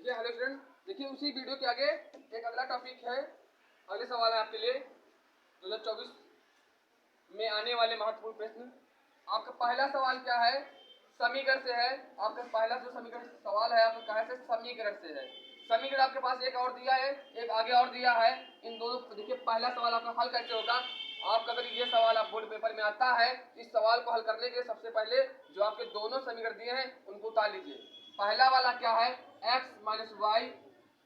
ठीक है hello student, देखिए उसी वीडियो के आगे एक अगला टॉपिक है। अगले सवाल है आपके लिए 2024 में आने वाले महत्वपूर्ण प्रश्न। आपका पहला सवाल क्या है? समीकरण से है। आपका पहला जो समीकरण सवाल है आपका कहाँ से? समीकरण से है। समीकरण आपके पास एक और दिया है, एक आगे और दिया है। इन दोनों देखिए पहला सवाल आपका हल कैसे होगा। आपका अगर ये सवाल आप बोर्ड पेपर में आता है, इस सवाल को हल करने के लिए सबसे पहले जो आपके दोनों समीकरण दिए हैं उनको उतार लीजिए। पहला वाला क्या है? x माइनस वाई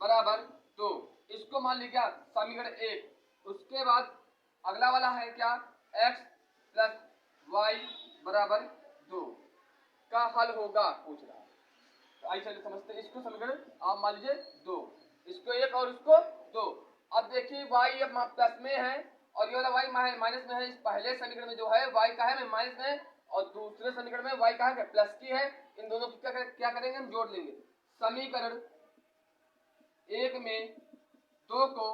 बराबर 2, इसको मान लीजिए समीकरण 1। उसके बाद अगला वाला है क्या? x प्लस वाई बराबर 2 का हल होगा पूछ रहा है। तो आइए चलिए समझते हैं इसको। समीकरण आप मान लीजिए 2, इसको 1 और इसको 2। अब देखिए y अब प्लस में है और ये वाला y माइनस में है। इस पहले समीकरण में जो है y का है माइनस में और दूसरे समीकरण में y का है प्लस की है। इन दोनों की क्या करेंगे? हम जोड़ लेंगे। समीकरण 1 में 2 को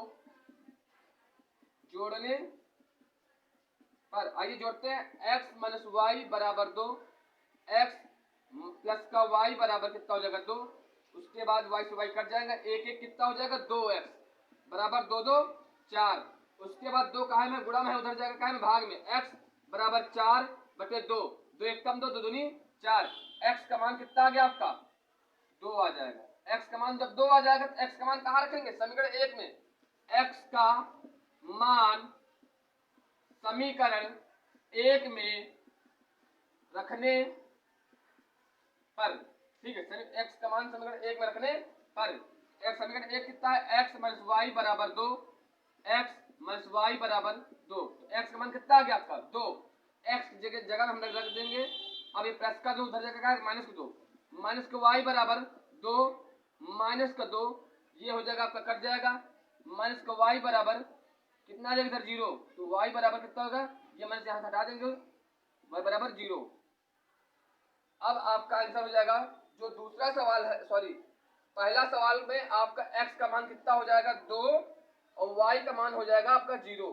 जोड़ने पर आइए जोड़ते हैं। x माइनस वाई बराबर 2, x प्लस का y बराबर कितना हो जाएगा? 2। उसके बाद y से y कट जाएगा, एक एक कितना हो जाएगा? 2x बराबर 2 2 4। उसके बाद 2 कहाँ में? गुणा में है, उधर जाएगा कहाँ में? भाग में। x बराबर 4 बटे 2, 2 एक कम 2, 2 दूनी 4। x का मान कितना आ गया आपका? 2 आ जाएगा। x का मान जब 2 आ जाएगा तो x का मान कहाँ रखेंगे? समीकरण 1 में। x का मान समीकरण 1 में रखने पर, ठीक है, x का मान समीकरण 1 में रखने पर x समीकरण 1 कितना है? x माइनस वाई बराबर 2, x माइनस वाई बराबर 2। तो x का मान कितना आ गया आपका? 2। x की जगह हम रख देंगे। अब ये प्लस का 2 उधर जाएगा माइनस का 2, माइनस का y बराबर 2 माइनस का 2, ये हो जाएगा आपका कट जाएगा। माइनस का y बराबर कितना आ जाएगा? इधर 0, तो y बराबर कितना होगा? ये माइनस यहाँ हटा देंगे, y बराबर 0। अब आपका आंसर हो जाएगा जो दूसरा सवाल है, सॉरी पहला सवाल में आपका x का मान कितना हो जाएगा? 2 और y का मान हो जाएगा आपका 0।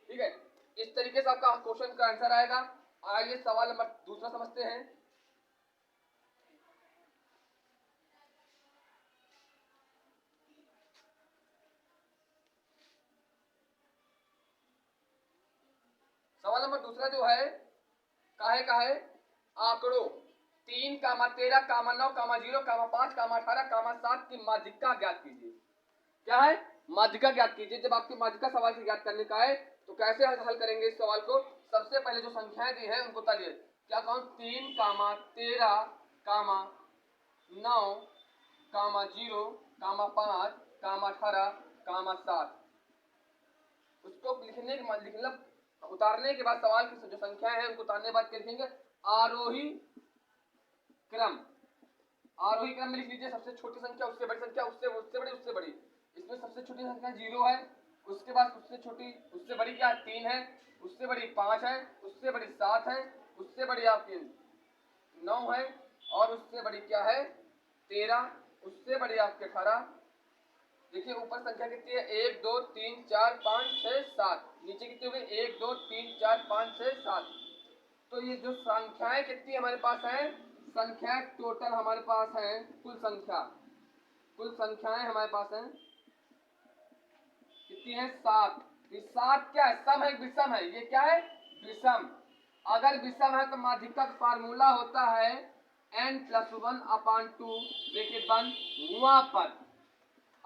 ठीक है, इस तरीके से आपका क्वेश्चन का आंसर आएगा। आइए सवाल नंबर दूसरा समझते हैं। सवाल नंबर दूसरा जो है काहे का है? आंकड़ों 3, 13, 9, 0, 5, 18, 7 की माध्यिका ज्ञात कीजिए। क्या है? माध्यिका ज्ञात कीजिए। जब आपकी माध्यिका सवाल से ज्ञात करने का है तो कैसे हल करेंगे इस सवाल को? सबसे पहले जो संख्याएं दी है उनको तालिए। क्या कहूं? 3, 13, 9, 0, 5, 18, 7। उसको लिखने उतारने के बाद सवाल की जो संख्याएं हैं उनको उतारने के बाद क्या लिखेंगे? आरोही क्रम। आरोही क्रम में लिख लीजिए। सबसे छोटी संख्या उससे बड़ी संख्या, उससे बड़ी उससे बड़ी। इसमें सबसे छोटी संख्या 0 है, उसके बाद उससे छोटी उससे बड़ी क्या है? 3 है, उससे बड़ी 5 है, उससे बड़ी 7 है, उससे बड़ी आपकी 9 है और उससे बड़ी क्या है? 13, उससे बड़ी आपके 18। देखिए ऊपर संख्या कितनी है? 1 2 3 4 5 6 7। नीचे कितनी हो गई? 1 2 3 4 5 6 7। तो ये जो संख्याएं कितनी हमारे पास है? संख्या टोटल हमारे पास है, कुल संख्याएं हमारे पास हैं कितनी है? 7। ये 7 क्या है? सम है, विषम है? ये क्या है? विषम। अगर विषम है तो माध्यिका का फार्मूला होता है n+1/2 ब्रैकेट बंद वहां पर।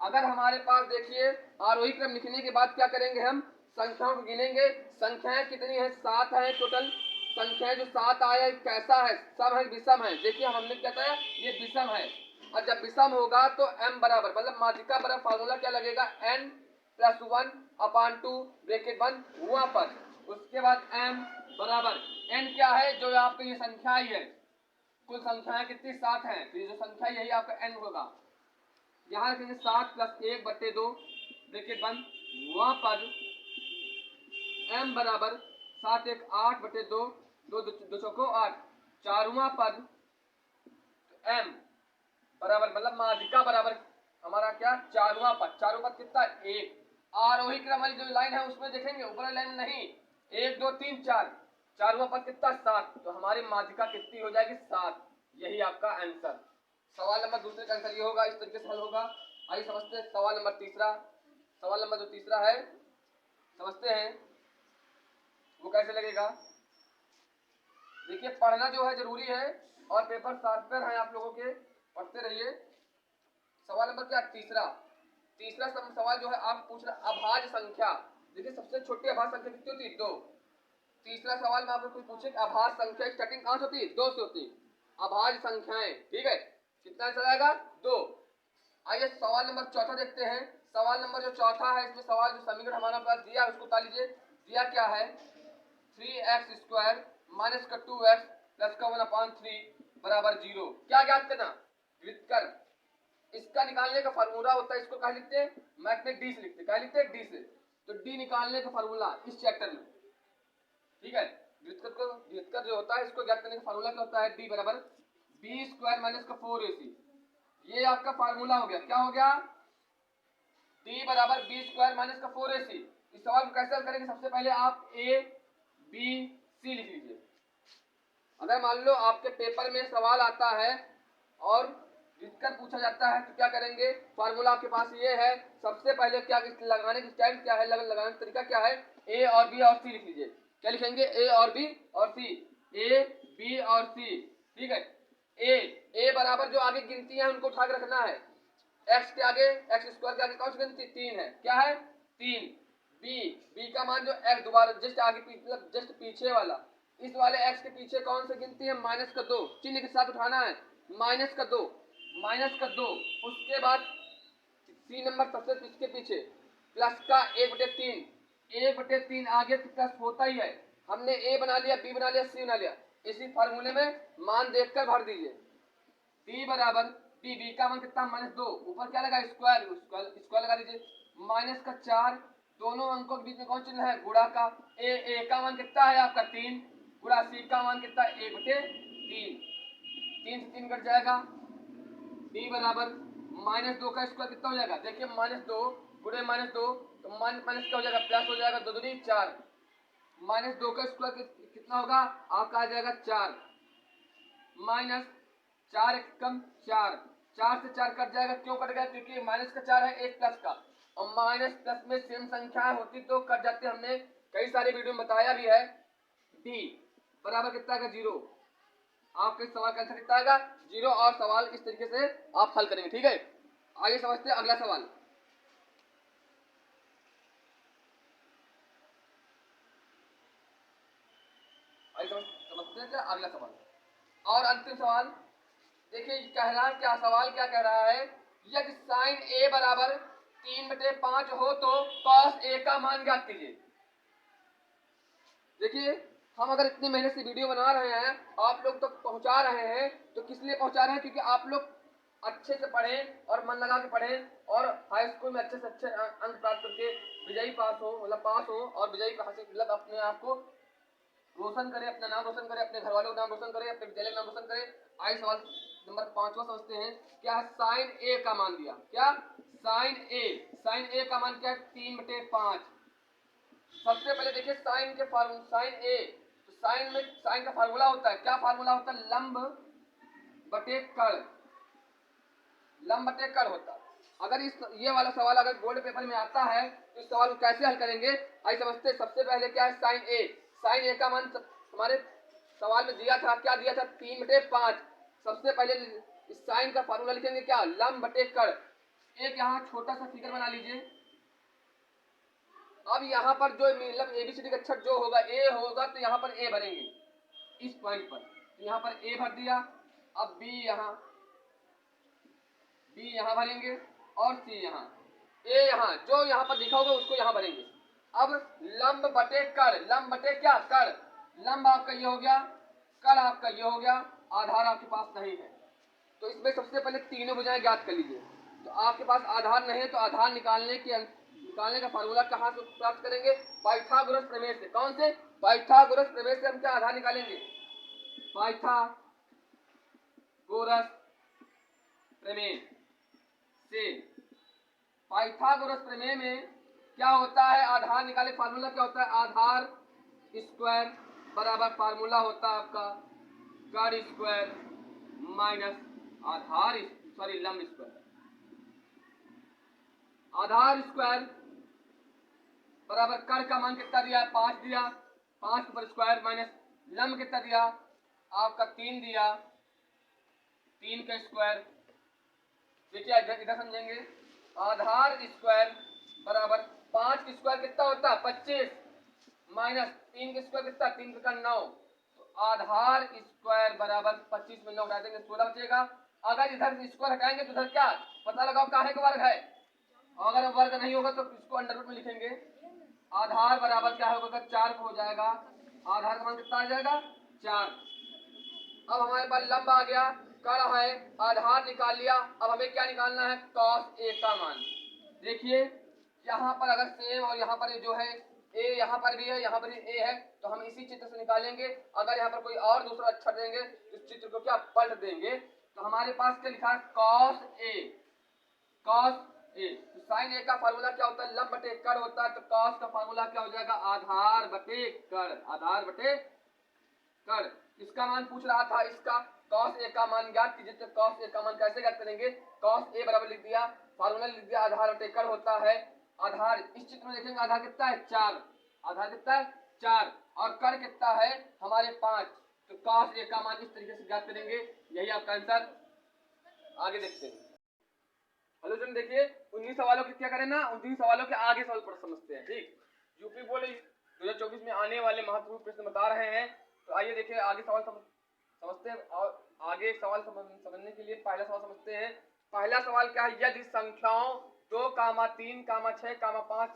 अगर हमारे पास देखिए आरोही क्रम लिखने के बाद क्या करेंगे? हम संख्याओं को गिनेंगे। संख्याएं कितनी है? 7 है टोटल। संख्याएं जो 7 आया कैसा है? सम है, विषम है? देखिए हमने क्या बताया? ये विषम है। और जब विषम होगा तो m बराबर मतलब माध्यिका बराबर फार्मूला क्या लगेगा? n+1/2 ब्रैकेट बंद वहां पर। उसके बाद m बराबर n क्या है? जो आपकी ये संख्या ही है। कुल संख्याएं कितनी? 7 है, तो ये जो संख्या यही आपका n होगा। यहाँ रखेंगे 7 + 1 बटे 2 ब्रैकेट बंद वहां पर m बराबर 7 1 8 बटे 2, 2 चौको 8, चारवां पद m बराबर मतलब माध्यिका बराबर हमारा क्या? चारवां पद। चारों पद कितना? 1। आरोही क्रम वाली जो लाइन है उसमें देखेंगे, ऊपर वाली लाइन नहीं। 1 2 3 4, चारवां पद कितना? 7। तो हमारी माध्यिका कितनी हो जाएगी? 7। यही आपका आंसर। सवाल नंबर दूसरे का आंसर ये होगा, इस तरीके से हल होगा। आइए समझते हैं सवाल नंबर तीसरा। सवाल नंबर जो तीसरा है समझते हैं वो कैसे लगेगा। देखिए पढ़ना जो है जरूरी है और पेपर शार्पर हैं आप लोगों के, पढ़ते रहिए। सवाल नंबर क्या, तीसरा। तीसरा सवाल जो है आप पूछ रहे अभाज्य संख्या। देखिए सबसे छोटी अभाज्य संख्या कितनी होती है, 2। तीसरा सवाल में आपको कोई पूछे अभाज्य संख्या स्टार्टिंग कहां से होती है, 2 से होती है अभाज्य संख्याएं, ठीक है। कितना आंसर आएगा, 2। आइए सवाल नंबर चौथा देखते हैं। सवाल नंबर जो चौथा है इसमें सवाल जो समीकरण हमारा पास दिया है उसको उतार लीजिए। दिया क्या है, 3x² माइनस का 2x प्लस का 1/3 बराबर 0। क्या ज्ञात करना, व्युत्कर। इसका निकालने का फार्मूला होता है, इसको क्या लिखते हैं, मैथ में डी से लिखते हैं। क्या लिखते हैं, डी से। तो डी निकालने का फार्मूला इस चैप्टर में, ठीक है। व्युत्कर जो होता है इसको ज्ञात करने का फार्मूला क्या होता है, डी बराबर b² माइनस का 4ac। ये आपका फार्मूला हो गया। क्या हो गया, d बराबर b² माइनस का 4ac। इस सवाल को कैसे हल करेंगे, सबसे पहले आप a b c लिख लीजिए। अगर मान लो आपके पेपर में सवाल आता है और व्युत्कर पूछा जाता है तो क्या करेंगे, फार्मूला आपके पास ये है। सबसे पहले क्या लगाने की स्टाइल क्या है, लगाने का तरीका क्या है, a और b और c लिख लीजिए। क्या लिखेंगे, a और b और c, a b और c, ठीक है। a बराबर जो आगे गिनती है उनको उठा के रखना है। x के आगे, x² के आगे कौन सी गिनती, 3 है। क्या है, 3। b का मान जो x दोबारा जस्ट आगे मतलब जस्ट पीछे वाला, इस वाले x के पीछे कौन सी गिनती है, -2, चिन्ह के साथ उठाना है, -2। उसके बाद c नंबर सबसे इसके पीछे प्लस का 1/3, 1/3 आगे तो प्लस होता ही है। हमने a बना लिया, b बना लिया, c बना लिया। इसी फार्मूले में मान देखकर भर दीजिए। b बराबर b का मान कितना, -2, ऊपर क्या लगा, स्क्वायर लगा दीजिए, -4। दोनों अंकों के बीच में कौन चिन्ह है, गुणा का। a का मान कितना है आपका 3, गुणा c का मान कितना, 1/3। 3 से 3 कट जाएगा। b बराबर -2 का स्क्वायर कितना हो जाएगा, देखिए -2 गुणे -2 तो माइनस क्या हो जाएगा, प्लस हो जाएगा, 2 दूनी 4। -2 का स्क्वायर कितना होगा आपका, आ जाएगा 4, -4 कम 4, 4 से 4 कट जाएगा। क्यों कट गया, क्योंकि माइनस का 4 है, एक प्लस का, और माइनस प्लस में सेम संख्या होती तो कट जाते। हमने कई सारे वीडियो में बताया भी है। d बराबर कितना आएगा, 0। आपके सवाल का आंसर कितना आएगा, 0। और सवाल इस तरीके से आप हल करेंगे, ठीक है। आगे समझते हैं अगला सवाल। समझते हैं क्या अगला सवाल और अंतिम सवाल। देखिए कह रहा है क्या, सवाल क्या कह रहा है, यदि साइन a बराबर 3/5 हो तो cos a का मान ज्ञात कीजिए। देखिए हम अगर इतनी मेहनत से वीडियो बना रहे हैं, आप लोग तक पहुंचा रहे हैं, तो किस लिए पहुंचा रहे हैं, क्योंकि आप लोग अच्छे से पढ़ें और मन लगा के पढ़ें और हाई स्कूल में अच्छे से अच्छे अंक प्राप्त करके विजयी पास हो, मतलब पास हो और विजयी हासिल मतलब अपने आप को रोशन करे, अपना नाम रोशन करे, अपने घर वालों का नाम रोशन करे, अपने विद्यालय का नाम रोशन करे। आइए सवाल नंबर 5वां समझते हैं। क्या है, साइन ए का मान दिया। क्या, साइन ए का मान क्या है, 3/5। सबसे पहले देखिए साइन के फार्मूला, साइन ए, तो साइन का फार्मूला होता है, क्या फार्मूला होता है, लंब बटे कर्ण, लंब बटे कर्ण होता है। अगर ये वाला सवाल अगर बोर्ड पेपर में आता है तो इस सवाल को कैसे हल करेंगे, आइए समझते हैं। सबसे पहले क्या है, साइन ए का मान हमारे सवाल में दिया था, क्या दिया था, 3/5। सबसे पहले इस साइन का फार्मूला लिखेंगे, क्या, लंब बटे कर्ण। एक यहाँ छोटा सा फिगर बना लीजिए। अब यहाँ पर जो मतलब एबीसीडी का अक्षर जो होगा ए होगा, तो यहाँ पर ए भरेंगे इस पॉइंट पर, तो यहाँ पर ए भर दिया। अब बी यहाँ भरेंगे और सी यहाँ, ए यहाँ जो यहाँ पर लिखा होगा उसको यहाँ भरेंगे। अब लंब बटे कर्ण, लंब बटे क्या, कर्ण, लंब आपका ये हो गया, कर्ण आपका ये हो गया, आधार आपके पास नहीं है, तो इसमें सबसे पहले तीनों भुजाएं ज्ञात कर लीजिए। तो आपके पास आधार नहीं है तो आधार निकालने का फार्मूला कहाँ से प्राप्त करेंगे, पाइथागोरस प्रमेय से। कौन से, पाइथागोरस प्रमेय से हम क्या आधार निकालेंगे, पाइथागोरस प्रमेय से। पाइथागोरस प्रमेय में क्या होता है, आधार निकाले, फार्मूला क्या होता है, आधार स्क्वायर बराबर फार्मूला होता है आपका कर्ण स्क्वायर माइनस आधार सॉरी लंब स्क्वायर, आधार स्क्वायर बराबर कण का मान कितना दिया, 5 दिया, 5 पर स्क्वायर माइनस लंब कितना दिया आपका 3 दिया, 3 का स्क्वायर। देखिए इधर समझेंगे, आधार स्क्वायर बराबर 5 का स्क्वायर कितना होता है 25 माइनस 3 का स्क्वायर कितना 3 का 9, तो आधार स्क्वायर बराबर 25 में 9 हटा देंगे 16 बचेगा। अगर इधर स्क्वायर हटाएंगे तो इधर क्या पता लगाओ काहे का वर्ग है, अगर वर्ग नहीं होगा तो इसको अंडर रूट में लिखेंगे। आधार बराबर क्या होगा 4 हो जाएगा, आधार का मान कितना आ जाएगा 4। अब हमारे पास लंब आ गया, कण है, आधार निकाल लिया, अब हमें क्या निकालना है cos a का मान। देखिए यहाँ पर अगर सेम और यहाँ पर जो है a यहाँ पर भी है यहाँ पर भी a है तो हम इसी चित्र से निकालेंगे। अगर यहाँ पर कोई और दूसरा अक्षर देंगे तो इस चित्र को क्या पलट देंगे। तो हमारे पास क्या लिखा है cos a, cos a, तो sin a का फार्मूला क्या होता है लंब बटे कण होता है, तो cos का फार्मूला क्या हो जाएगा आधार बटे कण, आधार बटे कण। इसका मान पूछ रहा था, इसका cos a का मान ज्ञात कीजिए। तो cos a का मान कैसे ज्ञात करेंगे, cos a बराबर लिख दिया, फार्मूला लिख दिया, आधार बटे कण होता है। आधार इस चित्र में देखेंगे आधार कितना है 4, आधार कितना है 4 और कण कितना है हमारे 5, तो cos a का मान इस तरीके से ज्ञात करेंगे। यही आपका आंसर। आगे देखते हैं। हेलो जन देखिए 19 सवालों के क्या करें ना, 19 सवालों के आगे सवाल पर समझते हैं। ठीक, यूपी बोर्ड 2024 में आने वाले महत्वपूर्ण प्रश्न बता रहे हैं। तो आइए देखिए आगे सवाल समझते हैं। और आगे सवाल समझने के लिए पहला सवाल समझते हैं। पहला सवाल क्या है, यदि संख्याओं 2, 3, 6, 5,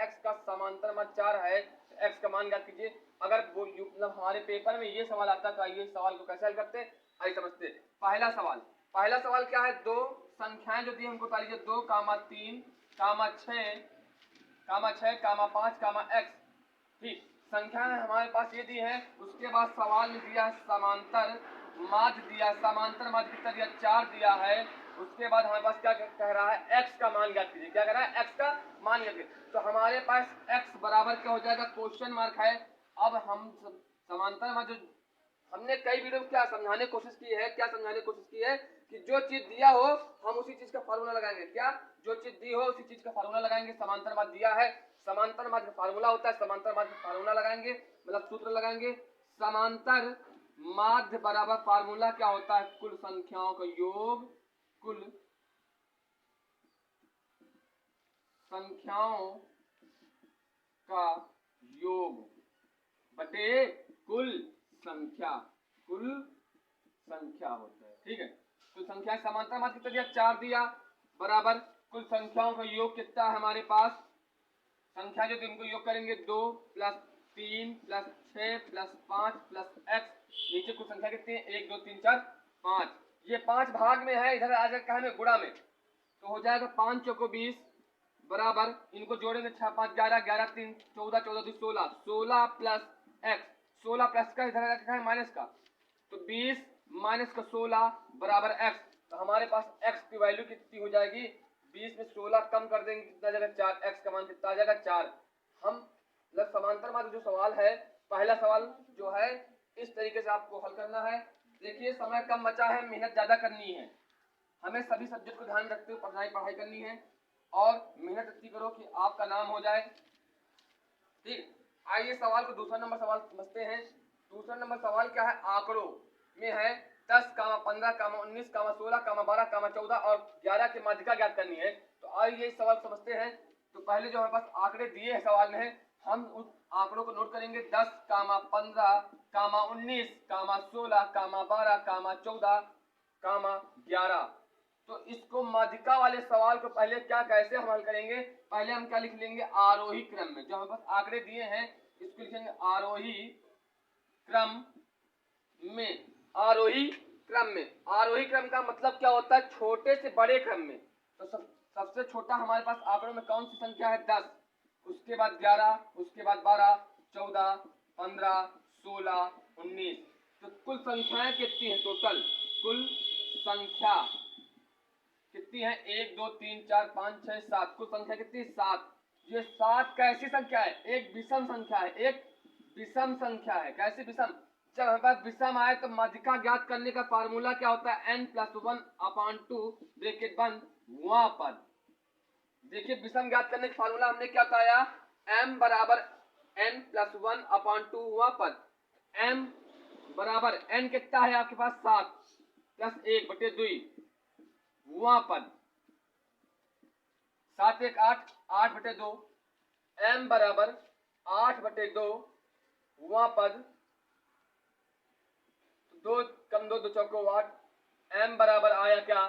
x का समांतर मान 4 है तो x का मान ज्ञात कीजिए। अगर वो मतलब हमारे पेपर में ये सवाल आता है, ये सवाल को कैसे हल करते हैं आइए समझते हैं। पहला सवाल क्या है, दो संख्याएं जो दी हमको बता लीजिए 2, 3, 6, 5, x। ठीक, संख्याएं हमारे पास ये दी है। उसके बाद सवाल में दिया समांतर माध्य दिया, समांतर माध्य कितना दिया 4 दिया है। उसके बाद हमारे पास क्या कह रहा है x का मान ज्ञात कीजिए, क्या कह रहा है x का मान ज्ञात कीजिए। तो हमारे पास x बराबर क्या हो जाएगा क्वेश्चन मार्क है। अब हम समांतर माध्य हमने कई वीडियो क्या समझाने की कोशिश की है, कि जो चीज दिया हो हम उसी चीज का फार्मूला लगाएंगे। क्या, जो चीज दी हो उसी चीज का फार्मूला लगाएंगे। समांतर माध्य दिया है, समांतर माध्य का फार्मूला होता है, समांतर माध्य का फार्मूला लगाएंगे मतलब सूत्र लगाएंगे। समांतर माध्य बराबर फार्मूला क्या होता है कुल संख्याओं का योग, कुल संख्याओं का योग बटे कुल संख्या होता है। ठीक है, कुल संख्या समांतर माध्य कितना दिया 4 दिया बराबर कुल संख्याओं का योग कितना है हमारे पास, संख्या जो इनको योग करेंगे 2 + 3 + 6 + 5 + x। नीचे कुल संख्या कितनी है 1 2 3 4 5, ये 5 भाग में है, इधर आ जाएगा हमें गुणा में, तो हो जाएगा 5 चौको 20 बराबर इनको जोड़ेंगे 6 5 11 11 3 14 14 2 16 16 + x, 16 प्लस का इधर रखा है माइनस का, तो 20 माइनस का 16 बराबर x। तो हमारे पास x की वैल्यू कितनी हो जाएगी, 20 में 16 कम कर देंगे कितना आ जाएगा 4, x का मान कितना आ जाएगा 4। हम मतलब समांतर माध्य जो सवाल है, पहला सवाल जो है इस तरीके से आपको हल करना है। देखिए समय कम बचा है, मेहनत ज्यादा करनी है, हमें सभी सब्जेक्ट को ध्यान रखते हुए पढ़ाई करनी है और मेहनत इतनी करो कि आपका नाम हो जाए। ठीक, आइए सवाल को दूसरा नंबर सवाल समझते हैं। दूसरा नंबर सवाल क्या है, आंकड़ों में है 10, 15, 19, 16, 12, 14 और 11 की माध्यिका ज्ञात करनी है। तो आइए इस सवाल समझते हैं। तो पहले जो हमारे पास आंकड़े दिए हैं सवाल में, हम उस आंकड़ों को नोट करेंगे 10, 15, 19, 16, 12, 14, 11। तो इसको माध्यिका वाले सवाल को पहले क्या कैसे हम हल करेंगे, पहले हम क्या लिख लेंगे आरोही क्रम में। जो हमारे पास आंकड़े दिए हैं इसको लिखेंगे आरोही क्रम में। आरोही क्रम का मतलब क्या होता है छोटे से बड़े क्रम में। तो सबसे छोटा हमारे पास आंकड़ों में कौन सी संख्या है 10, उसके बाद 11, उसके बाद 12, 14, 15, 16, 19। तो कुल संख्याएं कितनी है टोटल, कुल संख्या कितनी है 1 2 3 4 5 6 7, कुल संख्या कितनी 7। ये 7 कैसी संख्या है, एक विषम संख्या है, कैसी विषम, जब हमारे पास विषम आए तो माध्यिका ज्ञात करने का फार्मूला क्या होता है, n+1/2 ब्रैकेट बंद वहां पद। देखिए विषम ज्ञात करने का फार्मूला हमने क्या बताया, m बराबर n+1/2 हुआ पद। m बराबर n कितना है आपके पास 7 + 1/2 हुआ पद, 7 1 8 8/2, m बराबर 8/2 हुआ पद, 2 कम 2 2 चौको 8, m बराबर आया क्या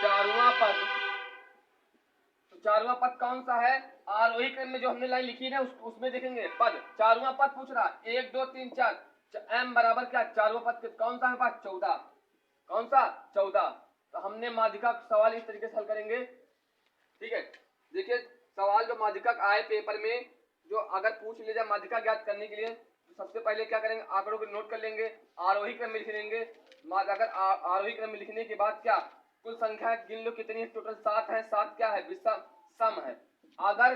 4वां पद। तो 4वां पद कौन सा है, आरोही क्रम में जो हमने लाइन लिखी है उसमें देखेंगे पद 4वां पद पूछ रहा 1 2 3 4, m बराबर क्या 4वां पद कौन सा है पास 14, कौन सा 14। तो हमने माध्यिका सवाल इस तरीके से हल करेंगे, ठीक है। देखिए सवाल जो माध्यिका आए पेपर में, जो अगर पूछ लिया जाए माध्यिका ज्ञात करने के लिए, तो सबसे पहले क्या करेंगे, आंकड़ों को नोट कर लेंगे, आरोही क्रम में लिख लेंगे। अगर आरोही क्रम में लिखने के बाद क्या कुल संख्या गिन लो कितनी है, टोटल 7 है। 7 क्या है, विषम सम है। अगर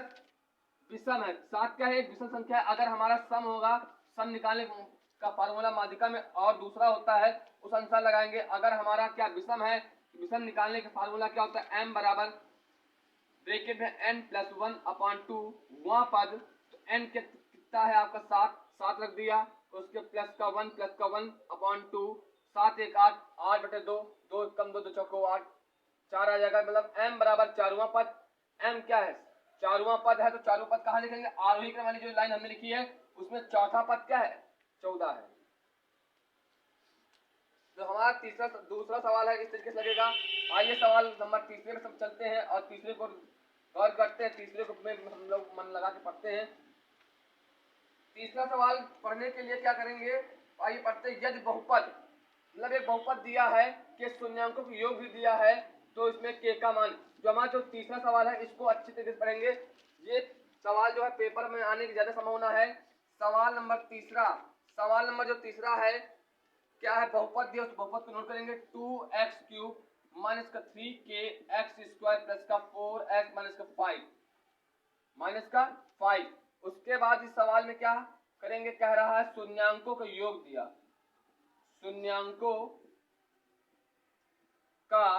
विषम है 7 क्या है, विषम संख्या है। अगर हमारा सम होगा, सम निकालने का फार्मूला माध्यिका में और दूसरा होता है, उस अनुसार लगाएंगे। अगर हमारा क्या विषम है, विषम निकालने का फार्मूला क्या होता है, m बराबर ब्रैकेट में n+1/2 वहां पद, तो n कितना है आपका 7 रख दिया, उसके प्लस का 1/2, 7 1 8 8/2, 2 कम 2 2 चौको 8, 4 आ जाएगा। मतलब m बराबर 4वां पद, m क्या है 4वां पद है, तो 4वां पद कहाँ लिखेंगे, आरोही क्रम वाली जो लाइन हमने लिखी है उसमें चौथा पद क्या है 14 है। तो हमारा दूसरा सवाल है इस तरीके से लगेगा। आइए सवाल नंबर तीसरे में सब चलते हैं और तीसरे को गौर करते हैं, तीसरे को में हम लोग मन लगा के पढ़ते हैं। तीसरा सवाल पढ़ने के लिए क्या करेंगे, आइए पढ़ते हैं। यदि बहुपद, मतलब एक बहुपद दिया है कि शून्यांकों का योग भी दिया है, तो इसमें k का मान, जो हमारा जो तीसरा सवाल है इसको अच्छी तरीके से पढ़ेंगे। ये सवाल जो है पेपर में आने की ज्यादा संभावना है। सवाल नंबर जो तीसरा है क्या है, बहुपद दिया, उस बहुपद को नोट करेंगे। 2x³ माइनस का 3k(x² प्लस का 4x माइनस का 5। उसके बाद इस सवाल में क्या करेंगे, कह रहा है शून्यांकों का योग दिया, शून्यांकों का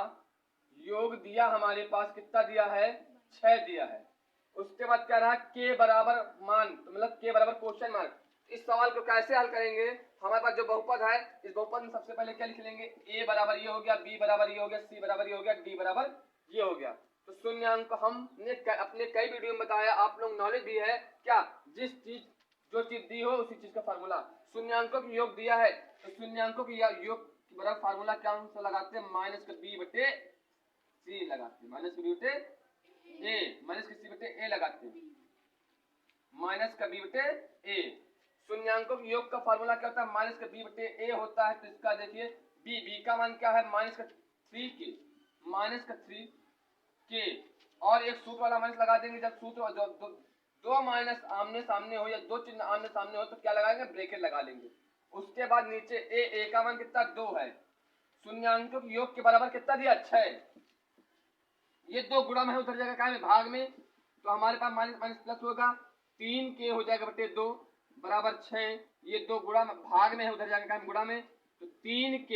योग दिया हमारे पास, कितना दिया है 6 दिया है। उसके बाद कह रहा है k बराबर मान, तो मतलब k बराबर क्वेश्चन मार्क। इस सवाल को कैसे हल करेंगे, हमारे पास जो बहुपद है इस बहुपद में सबसे पहले क्या लिख लेंगे, a बराबर ये हो गया, b बराबर ये हो गया, c बराबर ये हो गया, d बराबर ये हो गया। तो शून्यांक हमने अपने कई वीडियो में बताया, आप लोग नॉलेज भी है क्या, जिस चीज जो चीज दी हो उसी चीज का फार्मूला। शून्यांकों का योग दिया है तो शून्यांकों के योग के बराबर फार्मूला क्या सा लगाते हैं, माइनस का b बटे c लगाते हैं, माइनस का b बटे a, माइनस का c बटे a लगाते हैं, माइनस का b बटे a। शून्यांकों के योग का फार्मूला क्या होता है, माइनस का b बटे a होता है। तो इसका देखिए b का मान क्या है, माइनस का 3k, माइनस का 3k, और एक सूत्र वाला माइनस लगा देंगे। जब सूत्र दो माइनस आमने सामने हो या दो चिन्ह आमने सामने हो तो क्या लगाएंगे, ब्रैकेट लगा लेंगे। उसके बाद नीचे a का मान कितना 2 है, शून्यांकों के योग के बराबर कितना दिया 6, ये 2 गुणा में है उधर जाएगा क्या में भाग में, तो हमारे पास माइनस माइनस प्लस होगा, 3k हो जाएगा बटे 2 बराबर 6, ये 2 गुणा में भाग में है उधर जाएगा क्या गुणा में, तो 3k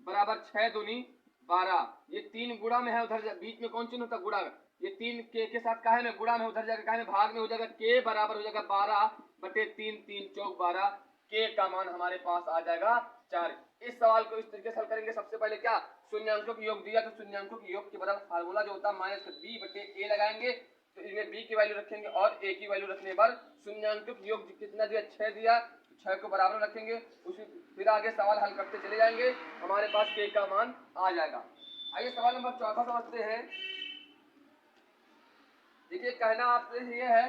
बराबर 6 दूनी 12, ये 3 गुणा में है उधर बीच में कौन चिन्ह होता गुणा, ये 3 के साथ काहे में गुणा में उधर जाएगा काहे में भाग में हो जाएगा, k बराबर हो जाएगा 12 बटे 3, 3 चौक 12, k का मान हमारे पास आ जाएगा 4। इस सवाल को इस तरीके से हल करेंगे। सबसे पहले क्या शून्यांकों के योग दिया, तो शून्यांकों के योग के बराबर फार्मूला जो होता है माइनस का b बटे a लगाएंगे, तो इसमें b की वैल्यू रखेंगे और a की वैल्यू रखने पर शून्यांकों के योग कितना दिया 6 दिया, 6 को बराबर रखेंगे, उसी फिर आगे सवाल हल करते चले जाएंगे, हमारे पास k का मान आ जाएगा। आइए सवाल नंबर चौथा समझते हैं। देखिए कहना आपसे ये है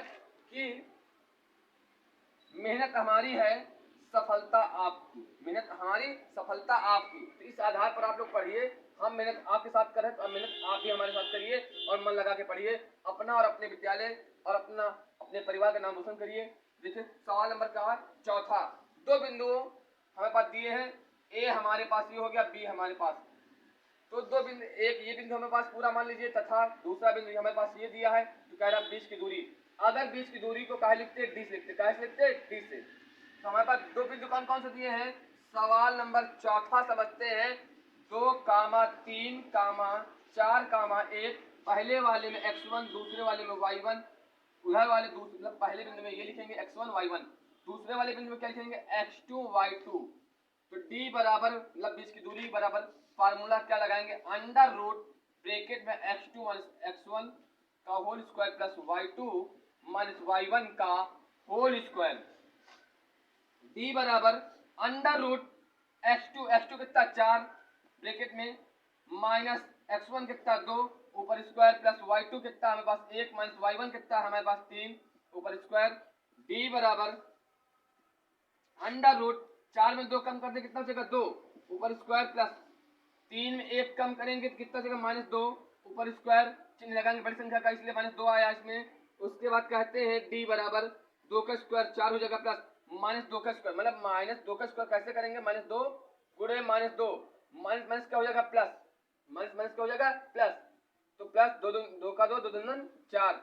कि मेहनत हमारी है सफलता आपकी, मेहनत हमारी सफलता आपकी। तो इस आधार पर आप लोग पढ़िए, हम मेहनत आपके साथ करें तो मेहनत आप भी हमारे साथ करिए और मन लगा के पढ़िए, अपना और अपने विद्यालय और अपने परिवार का नाम रोशन करिए। देखिए सवाल नंबर का चौथा, 2 बिंदु हमारे पास दिए हैं, ए हमारे पास ये हो गया, बी हमारे पास, तो 2 बिंदु, एक ये बिंदु हमारे पास पूरा मान लीजिए तथा दूसरा बिंदु हमारे पास ये दिया है, तो कह रहा है 20 की दूरी। अगर 20 की दूरी को कहा लिखते डी से लिखते, कहा से लिखते डी से, तो हमारे पास 2 बिंदु कौन कौन से दिए हैं, सवाल नंबर चौथा समझते हैं। 2, 3, 4, 1। पहले वाले में x1, दूसरे वाले में y1। उधर वाले मतलब पहले बिंदु में ये लिखेंगे x1 y1, दूसरे वाले बिंदु में क्या लिखेंगे x2 y2। तो d बराबर मतलब बीच की दूरी बराबर फार्मूला क्या लगाएंगे, अंडर रूट ब्रैकेट में x2 x1 का whole square plus y2 y1 का होल स्क्वायर। d बराबर अंडर रूट x2 कितना 4 ब्रैकेट में माइनस x1 कितना 2 ऊपर स्क्वायर प्लस y2 कितना हमारे पास 1 माइनस y1 कितना हमारे पास 3 ऊपर स्क्वायर। d बराबर अंडर रूट 4 में 2 कम कर दे कितना बचेगा 2 ऊपर स्क्वायर प्लस 3 में 1 कम करेंगे तो कितना बचेगा -2 ऊपर स्क्वायर। चिन्ह लगाएंगे बड़ी संख्या का इसलिए -2 आया इसमें। उसके बाद कहते हैं d बराबर 2 का स्क्वायर 4 हो जाएगा प्लस -2 का स्क्वायर मतलब -2 का स्क्वायर कैसे करेंगे, -2 गुणे -2 माइनस क्या हो जाएगा प्लस, माइनस क्या हो जाएगा प्लस, तो प्लस 2 का 2 2 4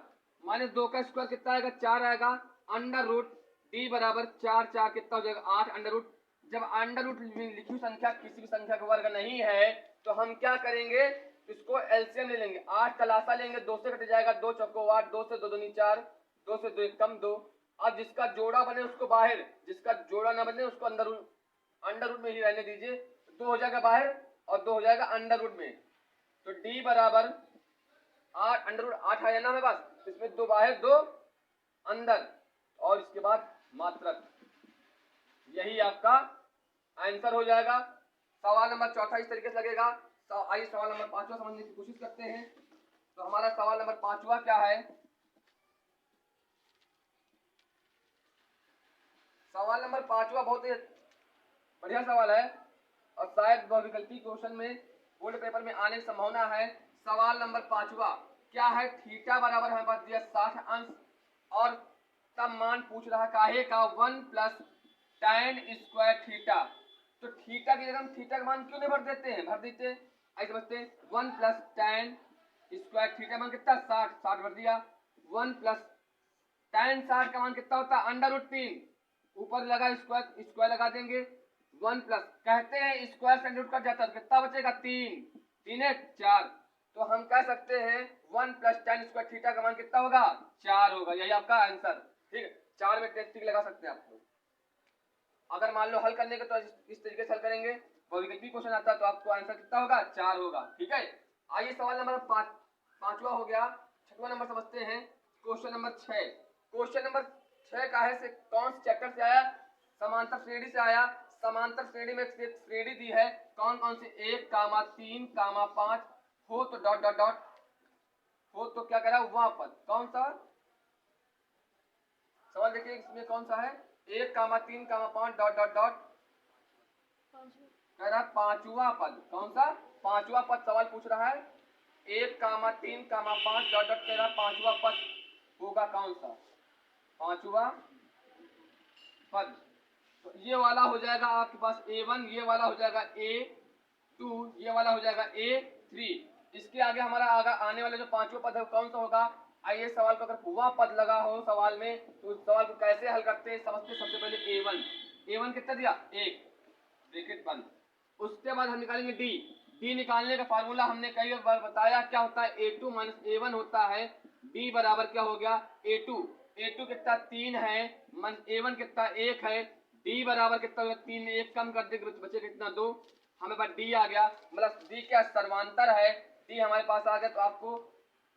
-2 का स्क्वायर कितना आएगा 4 आएगा। अंडर रूट d बराबर 4 4 कितना हो जाएगा 8 अंडर रूट। जब अंडर रूट लिखी हुई संख्या किसी भी संख्या का वर्ग नहीं है तो हम क्या करेंगे, इसको एलसीएम ले लेंगे। 8 का लासा लेंगे, 2 से कट जाएगा 2 चौको 8, 2 से 2 दूनी 4, 2 से 2 कम 2। अब जिसका जोड़ा बने उसको बाहर, जिसका जोड़ा ना बने उसको अंदर रूट में ही रहने दीजिए। 2 हो जाएगा बाहर और 2 हो जाएगा अंडर रूट में। तो d बराबर 8 अंडर रूट 8 आया ना हमारे पास, इसमें 2 बाहर 2 अंदर और इसके बाद मात्रक। यही आपका आंसर हो जाएगा। सवाल नंबर चौथा इस तरीके से लगेगा। आइए सवाल नंबर 5वां समझने की कोशिश करते हैं। तो हमारा सवाल नंबर 5वां क्या है, सवाल नंबर 5वां बहुत ही बढ़िया सवाल है और शायद बहुविकल्पी क्वेश्चन में बोर्ड पेपर में आने की संभावना है। सवाल नंबर 5वां क्या है, थीटा बराबर हमें पास दिया 60 अंश और तब मान पूछ रहा काहे का 1 प्लस tan स्क्वायर थीटा। तो थीटा की जगह हम थीटा का मान क्यों नहीं भर देते हैं, भर देते ऐसे समझते हैं 1 प्लस tan स्क्वायर थीटा मान कितना 60 भर दिया। 1 प्लस tan 60 का मान कितना होता है अंडर रूट 3 ऊपर लगा स्क्वायर लगा देंगे 1 प्लस कहते हैं स्क्वायर से रूट कट जाता है कितना बचेगा 3 3 1 4। तो हम कह सकते हैं 1 प्लस tan स्क्वायर थीटा का मान कितना होगा 4 होगा। यही आपका आंसर, ठीक है। 4 में टिक लगा सकते हैं आपको। अगर मान लो हल करने के तो इस तरीके से हल करेंगे, बहुविकल्पी क्वेश्चन आता है तो आपको आंसर कितना होगा 4 होगा, ठीक है। आइए सवाल नंबर 5वां हो गया। 6वां नंबर समझते हैं। क्वेश्चन नंबर 6, क्वेश्चन नंबर 6 का है से कौन से चैप्टर से आया, समांतर श्रेणी से आया। समांतर श्रेणी में एक श्रेणी दी है, कौन कौन से 1, 3, 5 हो तो डॉट डॉट डॉट हो तो क्या कह रहा है वहां पर कौन सा सवाल देखिए इसमें कौन सा है 1, 3, 5 डॉट डॉट डॉट कह रहा है 5वां पद। कौन सा 5वां पद सवाल पूछ रहा है। 1, 3, 5 डॉट डॉट कह रहा है 5वां पद होगा कौन सा 5वां पद। तो ये वाला हो जाएगा आपके पास A1, ये वाला हो जाएगा A2, ये वाला हो जाएगा A3। इसके आगे हमारा आने वाला जो 5वां पद है कौन सा होगा। आइए सवाल को अगर पूरा पद लगा हो सवाल में तो उस सवाल को कैसे हल करते हैं समझते। सबसे पहले A1 कितना दिया 1 ब्रैकेट बंद। उसके बाद हम निकालेंगे D निकालने का फार्मूला हमने कई बार बताया क्या होता है A2 माइनस A1 होता है। D बराबर क्या हो गया A2 कितना 3 है माइनस A1 कितना 1 है। D बराबर कितना होगा 3 में 1 कम कर देंगे तो बचेगा कितना 2। हमें पास D आ गया, मतलब D क्या सर्वांतर है। D हमारे पास आ गया तो आपको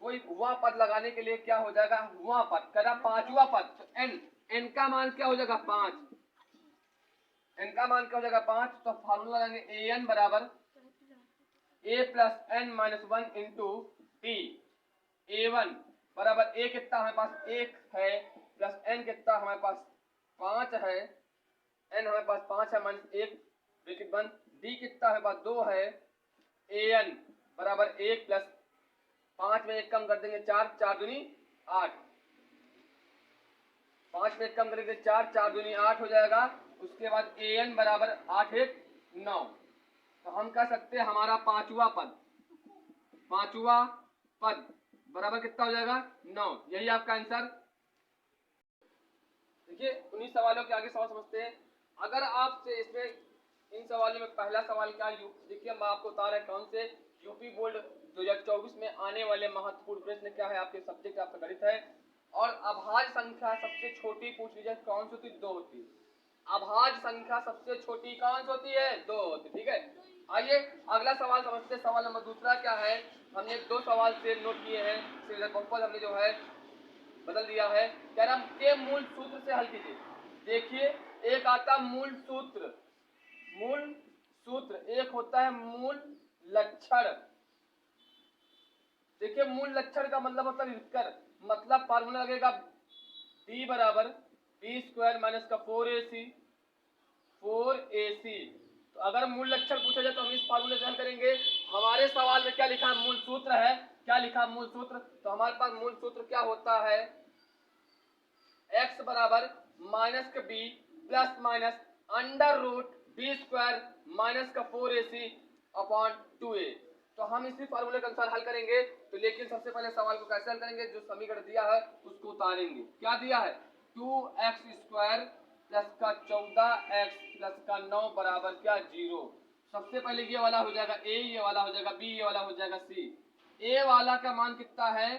कोई हुआ पद लगाने के लिए क्या हो जाएगा हुआ पद कह रहा 5वां पद। तो n का मान क्या हो जाएगा 5, n का मान क्या हो जाएगा 5। तो फार्मूला लगाएंगे an बराबर a plus n minus 1 into D. A1 बराबर a कितना हमारे पास 1 है प्लस n कितना हमारे पास 5 है, n हमारे पास 5 है माइनस 1 ब्रैकेट बंद। d कितना हमारे पास 2 है। an बराबर 1 प्लस 5 में 1 कम कर देंगे 4, 4 दूनी 8, 5 में 1 कम करेंगे 4, 4 दूनी 8 हो जाएगा। उसके बाद an बराबर 8 1 9। तो हम कह सकते हैं हमारा पांचवा पद बराबर कितना हो जाएगा 9। यही आपका आंसर। देखिए 19 सवालों के आगे सवाल समझते हैं। अगर आपसे इसमें इन सवालों में पहला सवाल क्या है, देखिए हम आपको बता रहे हैं कौन से यूपी बोर्ड 2024 में आने वाले महत्वपूर्ण प्रश्न क्या है, आपके सब्जेक्ट आपका गणित है। और अभाज्य संख्या सबसे छोटी पूछ लीजिए कौन सी होती है, 2 होती है। अभाज्य संख्या सबसे छोटी कौन सी होती है, 2 होती है, ठीक है। आइए अगला सवाल समझते हैं। सवाल नंबर दूसरा क्या है, हमने 2 सवाल से नोट किए हैं, बहुपद हमने जो है बदल दिया है। कह रहा के मूल सूत्र से हल कीजिए। देखिए एक आता मूल सूत्र, मूल सूत्र, एक होता है मूल लक्षण। देखिए मूल लक्षण का मतलब होता है व्युत्कर, मतलब फार्मूला लगेगा b बराबर बी स्क्वायर माइनस का 4ac। तो अगर मूल लक्षण पूछा जाए तो हम इस फार्मूले से हल करेंगे। हमारे सवाल में क्या लिखा है, मूल सूत्र है, क्या लिखा है मूल सूत्र, तो हमारे पास मूल सूत्र क्या होता है, x बराबर माइनस का b plus minus under root b square minus का 4ac अपॉन 2a। तो हम इसी फार्मूले के अनुसार हल करेंगे। तो लेकिन सबसे पहले सवाल को कैसे हल करेंगे, जो समीकरण दिया है उसको उतारेंगे। क्या दिया है, 2x स्क्वायर प्लस का 14x प्लस का 9 बराबर क्या 0। सबसे पहले ये वाला हो जाएगा a, ये वाला हो जाएगा b, ये वाला हो जाएगा c। a वाला का मान कितना है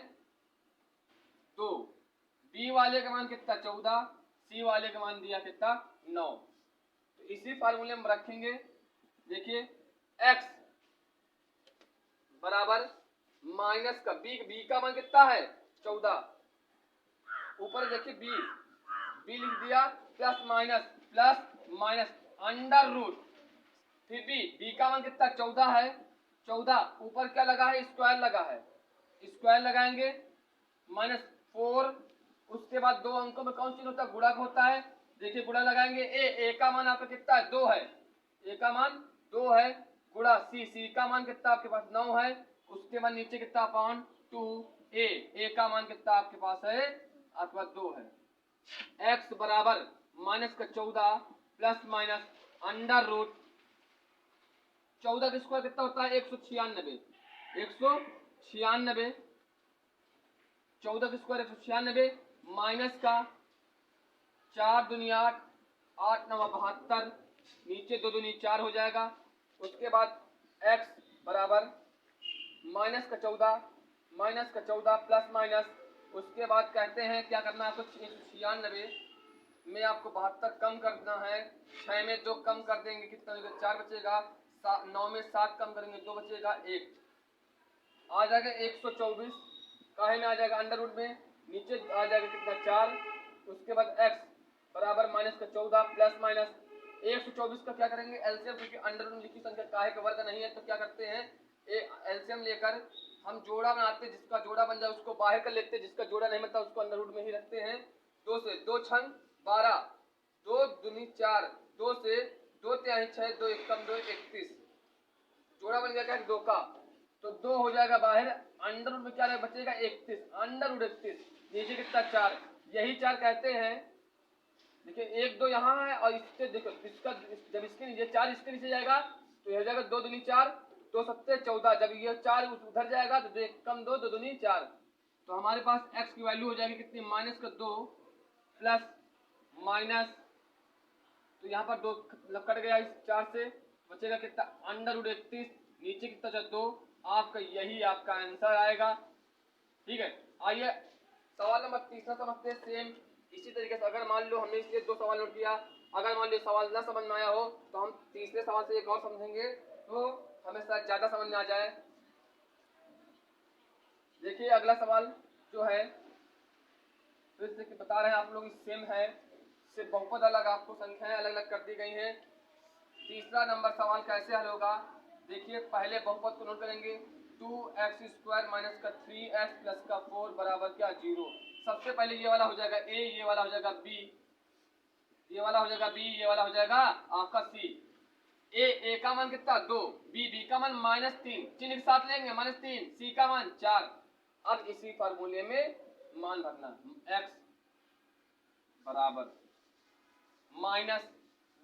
2, b वाले का मान कितना 14, c वाले का मान दिया कितना 9। तो इसी फार्मूले में रखेंगे। देखिए x बराबर माइनस का b का मान कितना है 14, ऊपर देखिए b लिख दिया, प्लस माइनस अंडर रूट, फिर b का मान कितना 14 है, 14 ऊपर क्या लगा है स्क्वायर लगा है, स्क्वायर लगाएंगे माइनस 4। उसके बाद 2 अंकों में कौन सी होता है, गुणक होता है। देखिए गुणा लगाएंगे, ए का मान आपका कितना है 2 है, ए का मान 2 है, गुणा सी का मान कितना आपके पास 9 है। उसके बाद नीचे कितना अपॉन 2 ए का मान कितना आपके पास है, आपके पास 2 है। x बराबर माइनस का 14 प्लस माइनस अंडर रूट 14 का स्क्वायर कितना होता है 196, 14 का स्क्वायर 196 माइनस का 4 दूनी 8, 8 9 72, नीचे 2 दूनी 4 हो जाएगा। उसके बाद x बराबर माइनस का 14 प्लस माइनस, उसके बाद कहते हैं क्या करना है आपको 196 में आपको 72 कम करना है, 6 में 2 कम कर देंगे कितना 4 बचेगा, 9 में 7 कम करेंगे 2 बचेगा 1, आ जाएगा 124 काहे में आ जाएगा अंडर रूट में, नीचे आ जाएगा कितना 4। उसके बाद x बराबर माइनस का 14 प्लस माइनस 124 का क्या करेंगे एलसीएम, क्योंकि अंडर रूट लिखी संख्या काहे का वर्ग नहीं है, तो क्या करते हैं एलसीएम लेकर हम जोड़ा बनाते हैं, जिसका जोड़ा बन जाए उसको बाहर कर लेते हैं, जिसका जोड़ा नहीं बनता उसको अंडर रूट में ही रखते हैं। 2 से 2 छंग 12, 2 दूनी 4, 2 से 2 तिहाई 6, 2 एकम 2 31, जोड़ा बन गया क्या 2 का, तो 2 हो जाएगा बाहर, अंडर रूट में क्या बचेगा 31, अंडर रूट 31, नीचे कितना 4, यही 4 कहते हैं। देखिए 1 2 यहाँ है और इससे देखो इसका जब इसके नीचे 4 इसके नीचे जाएगा तो यह हो जाएगा 2 दूनी 4, 2 सत्ते 14, जब ये 4 उधर जाएगा तो 2 कम 2, 2 दूनी 4। तो हमारे पास x की वैल्यू हो जाएगी कितनी माइनस का 2 प्लस माइनस, तो यहाँ पर 2 कट गया इस 4 से, बचेगा कितना अंडर रूट 31, नीचे कितना 2, आपका यही आपका आंसर आएगा। ठीक है, आइए सवाल नंबर तीसरा समझते हैं। सेम इसी तरीके से अगर मान लो हमने इसलिए 2 सवाल नोट किया, अगर मान लो सवाल ना समझ में आया हो तो हम तीसरे सवाल से एक और समझेंगे तो हमें शायद ज्यादा समझ में आ जाए। देखिए अगला सवाल जो है फिर से बता रहे हैं आप लोग, सेम है, सिर्फ बहुपद अलग, आपको संख्याएं अलग अलग कर दी गई हैं। तीसरा नंबर सवाल कैसे हल होगा, देखिए पहले बहुपद को नोट करेंगे, 2x स्क्वायर माइनस का 3x प्लस का 4 बराबर क्या 0। सबसे पहले ये वाला हो जाएगा a, ये वाला हो जाएगा b, ये वाला हो जाएगा b, ये वाला हो जाएगा आपका c। a का मान कितना 2, b का मान -3, चिन्ह के साथ लेंगे -3, c का मान 4। अब इसी फार्मूले में मान भरना, x बराबर माइनस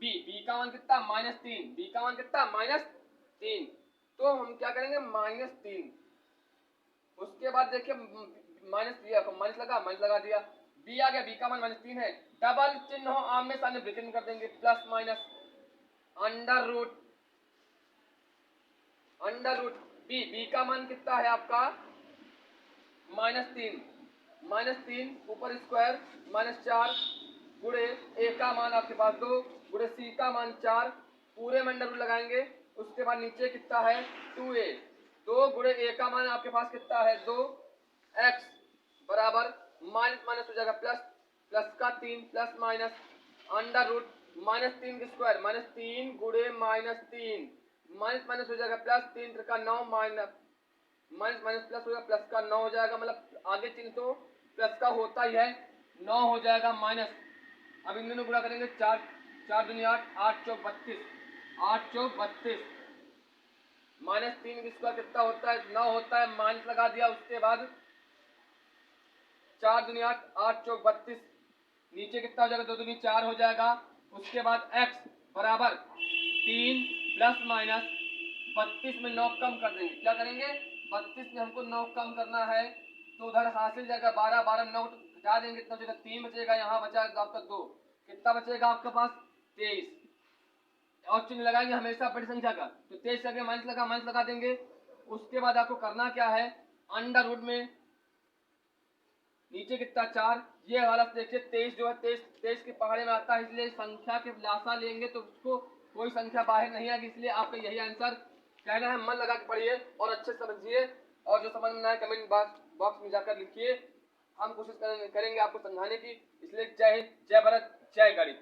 b का मान कितना -3, b का मान कितना -3, तो हम क्या करेंगे -3। उसके बाद देखिए माइनस लगा दिया, b आ गया, b का मान -3 है, डबल चिन्ह हो आमने सामने ब्रैकेट में कर देंगे, plus minus under root b का मान कितना है आपका -3 ऊपर स्क्वायर -4 गुणे ए का मान आपके पास 2 गुणे सी का मान 4 पूरे में अंडर रूट लगाएंगे। उसके बाद नीचे कितना है 2a 2 गुणे ए का मान आपके पास कितना है 2 x बराबर माइनस माइनस हो जाएगा प्लस प्लस का 3 प्लस माइनस अंडर रूट -3 का स्क्वायर -3 गुणे -3 माइनस माइनस हो जाएगा प्लस 3 का 9 माइनस माइनस माइनस प्लस होगा प्लस का 9 हो जाएगा मतलब आगे चिन्ह तो प्लस का होता ही है 9 हो जाएगा माइनस। अब इन दोनों गुणा करेंगे 4 4 दूनी 8 8 चौक 32 8 चौक 32 -3 का स्क्वायर कितना होता है 9 होता है माइनस लगा दिया। उसके बाद 4 दूनी 8 8 चौक 32 नीचे कितना हो जाएगा 2 दूनी 4 हो जाएगा। उसके बाद x बराबर 3 प्लस माइनस 32 में 9 कम कर देंगे। क्या करेंगे 32 में हमको 9 कम करना है तो उधर हासिल जाएगा 12 12 9 घटा देंगे कितना बचेगा 3 बचेगा। यहाँ बचा आपका 2 कितना बचेगा आपके पास 23 और चिन्ह लगाएंगे हमेशा बड़ी संख्या का तो 23 आगे माइनस लगा देंगे। उसके बाद आपको करना क्या है अंडर रूट में नीचे कितना 4 ये वाला देखिए 23 जो है 23 के पहाड़े में आता है इसलिए संख्या के लासा लेंगे तो उसको कोई संख्या बाहर नहीं आएगी। इसलिए आपका यही आंसर कहना है। मन लगा के पढ़िए और अच्छे समझिए और जो समझ में आए कमेंट बॉक्स में जाकर लिखिए। हम कोशिश करेंगे आपको समझाने की। इसलिए जय हिंद जय भारत जय गणित।